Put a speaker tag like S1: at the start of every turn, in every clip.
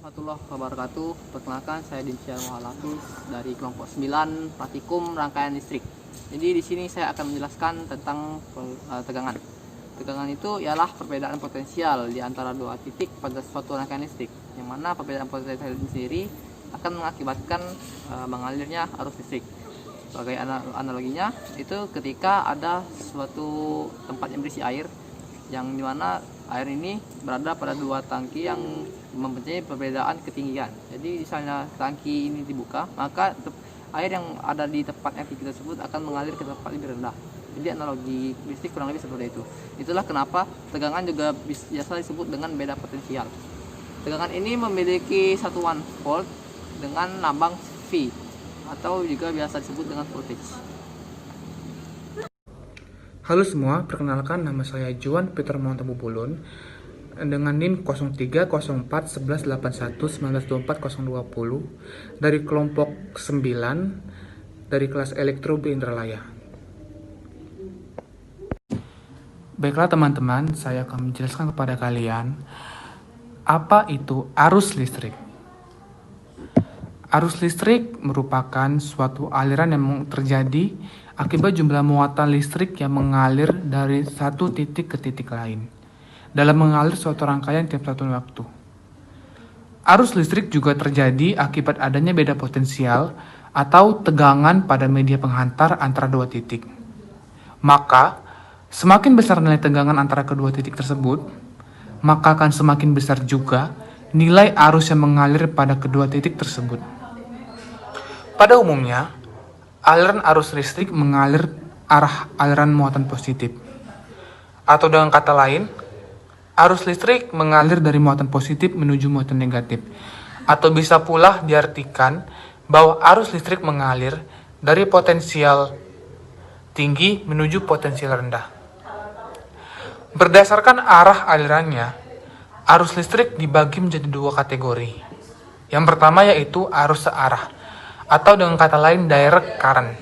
S1: warahmatullahi wabarakatuh. Perkenalkan, saya Dinsyah Muhalafis dari kelompok 9 praktikum rangkaian listrik. Jadi di sini saya akan menjelaskan tentang tegangan. Tegangan itu ialah perbedaan potensial di antara dua titik pada suatu rangkaian listrik, yang mana perbedaan potensial ini sendiri akan mengakibatkan mengalirnya arus listrik. Sebagai analoginya, itu ketika ada suatu tempat yang berisi air, yang dimana air ini berada pada dua tangki yang mempunyai perbedaan ketinggian. Jadi misalnya tangki ini dibuka, maka air yang ada di tempat yang tinggi tersebut akan mengalir ke tempat lebih rendah. Jadi analogi listrik kurang lebih seperti itu. Itulah kenapa tegangan juga biasa disebut dengan beda potensial. Tegangan ini memiliki satuan volt dengan lambang V, atau juga biasa disebut dengan voltage.
S2: Halo semua, perkenalkan nama saya Juan Peter Montabubulun dengan NIM 03041181192420 dari kelompok 9 dari kelas Elektro B Indralaya. Baiklah teman-teman, saya akan menjelaskan kepada kalian apa itu arus listrik. Arus listrik merupakan suatu aliran yang terjadi akibat jumlah muatan listrik yang mengalir dari satu titik ke titik lain dalam mengalir suatu rangkaian tiap satu waktu. Arus listrik juga terjadi akibat adanya beda potensial atau tegangan pada media penghantar antara dua titik. Maka, semakin besar nilai tegangan antara kedua titik tersebut, maka akan semakin besar juga nilai arus yang mengalir pada kedua titik tersebut. Pada umumnya, aliran arus listrik mengalir arah aliran muatan positif. Atau dengan kata lain, arus listrik mengalir dari muatan positif menuju muatan negatif. Atau bisa pula diartikan bahwa arus listrik mengalir dari potensial tinggi menuju potensial rendah. Berdasarkan arah alirannya, arus listrik dibagi menjadi dua kategori. Yang pertama yaitu arus searah, atau dengan kata lain direct current,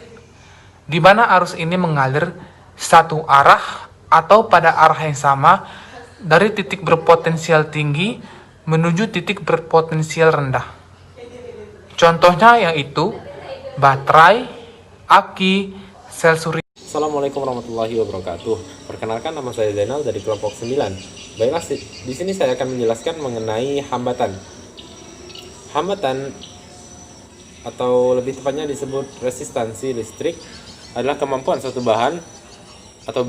S2: di mana arus ini mengalir satu arah atau pada arah yang sama dari titik berpotensial tinggi menuju titik berpotensial rendah. Contohnya yaitu baterai, aki, sel surya.
S3: Assalamualaikum warahmatullahi wabarakatuh. Perkenalkan, nama saya Zainal dari kelompok 9. Baiklah, di sini saya akan menjelaskan mengenai hambatan. Hambatan atau lebih tepatnya disebut resistansi listrik adalah kemampuan suatu bahan atau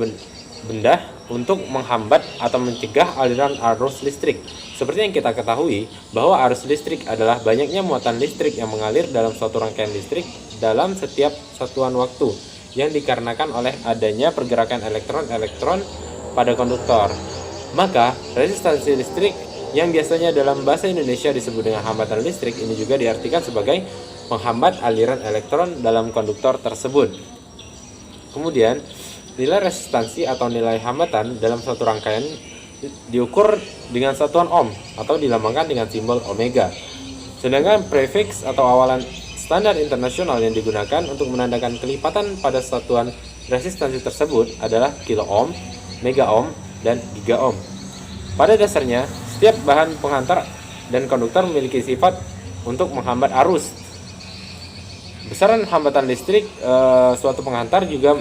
S3: benda untuk menghambat atau mencegah aliran arus listrik. Seperti yang kita ketahui bahwa arus listrik adalah banyaknya muatan listrik yang mengalir dalam suatu rangkaian listrik dalam setiap satuan waktu yang dikarenakan oleh adanya pergerakan elektron-elektron pada konduktor. Maka resistansi listrik yang biasanya dalam bahasa Indonesia disebut dengan hambatan listrik ini juga diartikan sebagai menghambat aliran elektron dalam konduktor tersebut. Kemudian, nilai resistansi atau nilai hambatan dalam suatu rangkaian diukur dengan satuan ohm atau dilambangkan dengan simbol omega. Sedangkan prefix atau awalan standar internasional yang digunakan untuk menandakan kelipatan pada satuan resistansi tersebut adalah kilo ohm, mega ohm, dan giga ohm. Pada dasarnya, setiap bahan penghantar dan konduktor memiliki sifat untuk menghambat arus. Besaran hambatan listrik suatu penghantar juga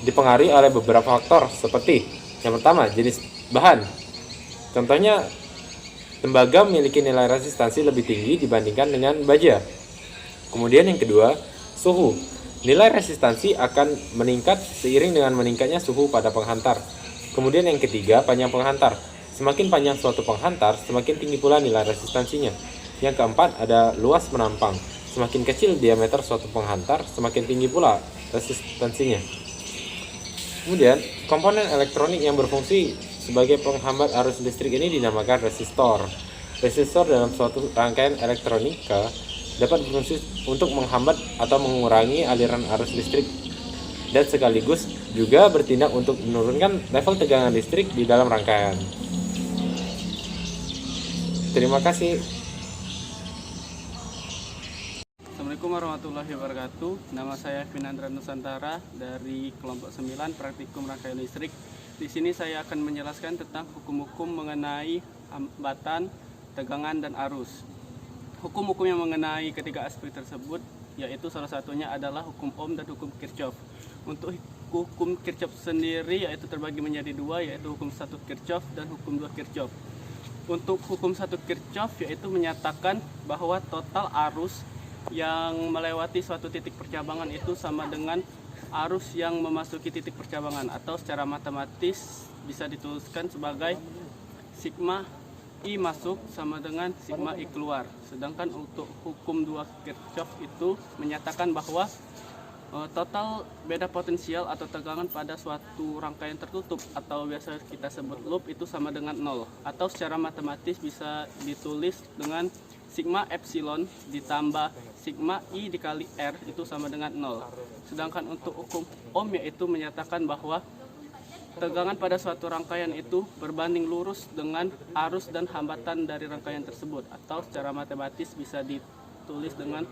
S3: dipengaruhi oleh beberapa faktor seperti yang pertama, jenis bahan. Contohnya, tembaga memiliki nilai resistansi lebih tinggi dibandingkan dengan baja. Kemudian yang kedua, suhu. Nilai resistansi akan meningkat seiring dengan meningkatnya suhu pada penghantar. Kemudian yang ketiga, panjang penghantar. Semakin panjang suatu penghantar, semakin tinggi pula nilai resistansinya. Yang keempat, ada luas menampang. Semakin kecil diameter suatu penghantar, semakin tinggi pula resistansinya. Kemudian, komponen elektronik yang berfungsi sebagai penghambat arus listrik ini dinamakan resistor. Resistor dalam suatu rangkaian elektronika dapat berfungsi untuk menghambat atau mengurangi aliran arus listrik dan sekaligus juga bertindak untuk menurunkan level tegangan listrik di dalam rangkaian. Terima kasih.
S4: Assalamualaikum warahmatullahi wabarakatuh. Nama saya Vinandra Nusantara dari kelompok 9 praktikum rangkaian listrik. Di sini saya akan menjelaskan tentang hukum-hukum mengenai hambatan, tegangan, dan arus. hukum-hukum yang mengenai ketiga aspek tersebut, yaitu salah satunya adalah hukum Ohm dan hukum Kirchhoff. Untuk hukum Kirchhoff sendiri yaitu terbagi menjadi dua, yaitu hukum 1 Kirchhoff dan hukum 2 Kirchhoff. Untuk hukum 1 Kirchhoff yaitu menyatakan bahwa total arus yang melewati suatu titik percabangan itu sama dengan arus yang memasuki titik percabangan, atau secara matematis bisa dituliskan sebagai sigma I masuk sama dengan sigma I keluar. Sedangkan untuk hukum 2 Kirchhoff itu menyatakan bahwa total beda potensial atau tegangan pada suatu rangkaian tertutup atau biasa kita sebut loop itu sama dengan 0, atau secara matematis bisa ditulis dengan sigma epsilon ditambah sigma I dikali R itu sama dengan 0. Sedangkan untuk hukum Ohm yaitu menyatakan bahwa tegangan pada suatu rangkaian itu berbanding lurus dengan arus dan hambatan dari rangkaian tersebut, atau secara matematis bisa ditulis dengan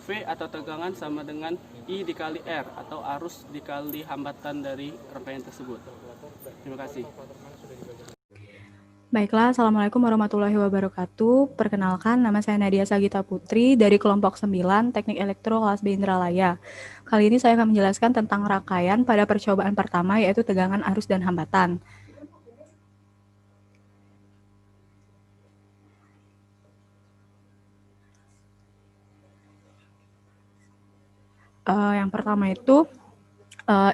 S4: V atau tegangan sama dengan I dikali R atau arus dikali hambatan dari rangkaian tersebut. Terima kasih.
S5: Baiklah, Assalamualaikum warahmatullahi wabarakatuh. Perkenalkan, nama saya Nadia Sagita Putri dari kelompok 9 Teknik Elektro kelas B Indralaya. Kali ini saya akan menjelaskan tentang rangkaian pada percobaan pertama, yaitu tegangan arus dan hambatan. Yang pertama itu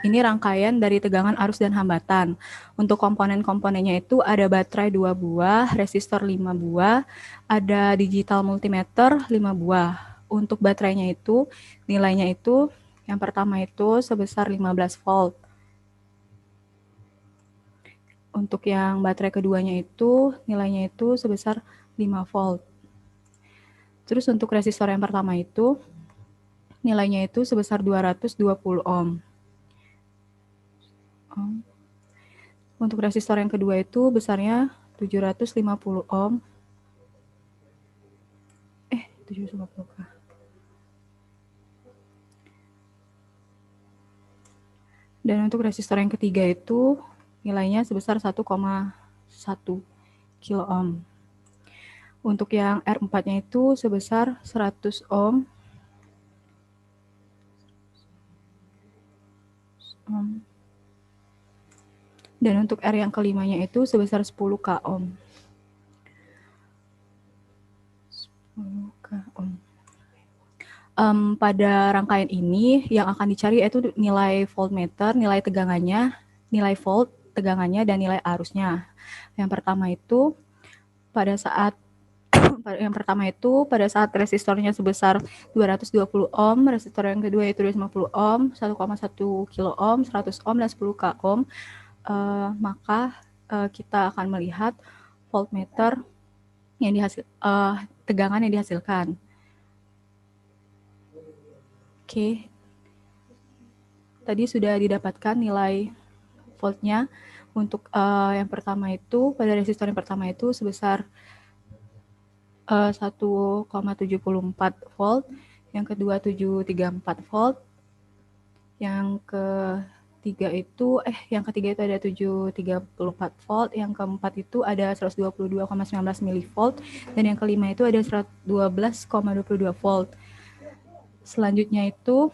S5: ini rangkaian dari tegangan arus dan hambatan. Untuk komponen-komponennya itu ada baterai 2 buah, resistor 5 buah, ada digital multimeter 5 buah. Untuk baterainya itu nilainya itu yang pertama itu sebesar 15 volt. Untuk yang baterai keduanya itu nilainya itu sebesar 5 volt. Terus untuk resistor yang pertama itu nilainya itu sebesar 220 ohm. Untuk resistor yang kedua itu besarnya 750 ohm. 750 kah? Dan untuk resistor yang ketiga itu nilainya sebesar 1,1 kilo ohm. Untuk yang R4-nya itu sebesar 100 ohm. Dan untuk R yang kelimanya itu sebesar 10 k ohm. 10 k ohm. Pada rangkaian ini yang akan dicari yaitu nilai voltmeter, nilai tegangannya, nilai volt, tegangannya, dan nilai arusnya. Yang pertama itu pada saat resistornya sebesar 220 ohm, resistor yang kedua itu 250 ohm, 1,1 kilo ohm, 100 ohm, dan 10 k ohm, maka kita akan melihat voltmeter yang tegangan yang dihasilkan. Oke. Tadi sudah didapatkan nilai voltnya. Untuk yang pertama itu, pada resistor yang pertama itu sebesar 1,74 volt, yang kedua 734 volt, yang ketiga itu ada 734 volt, yang keempat itu ada 122,19 milivolt, dan yang kelima itu ada 112,22 volt. Selanjutnya itu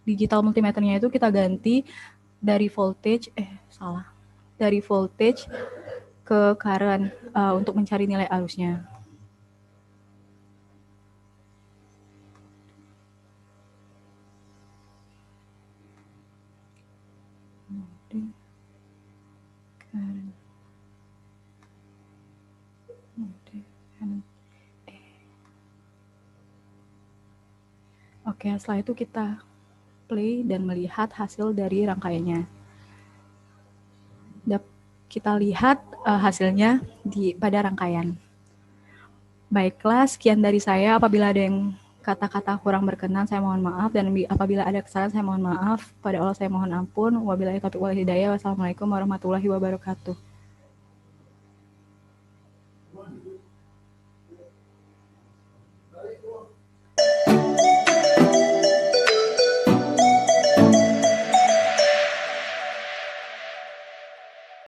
S5: digital multimeternya itu kita ganti dari voltage ke current untuk mencari nilai arusnya. Oke, setelah itu kita play dan melihat hasil dari rangkaiannya. Kita lihat hasilnya pada rangkaian. Baiklah, sekian dari saya. Apabila ada yang kata-kata kurang berkenan, saya mohon maaf. Dan apabila ada kesalahan, saya mohon maaf. Pada Allah saya mohon ampun. Wabillahi taufiq wal hidayah. Wassalamualaikum warahmatullahi wabarakatuh.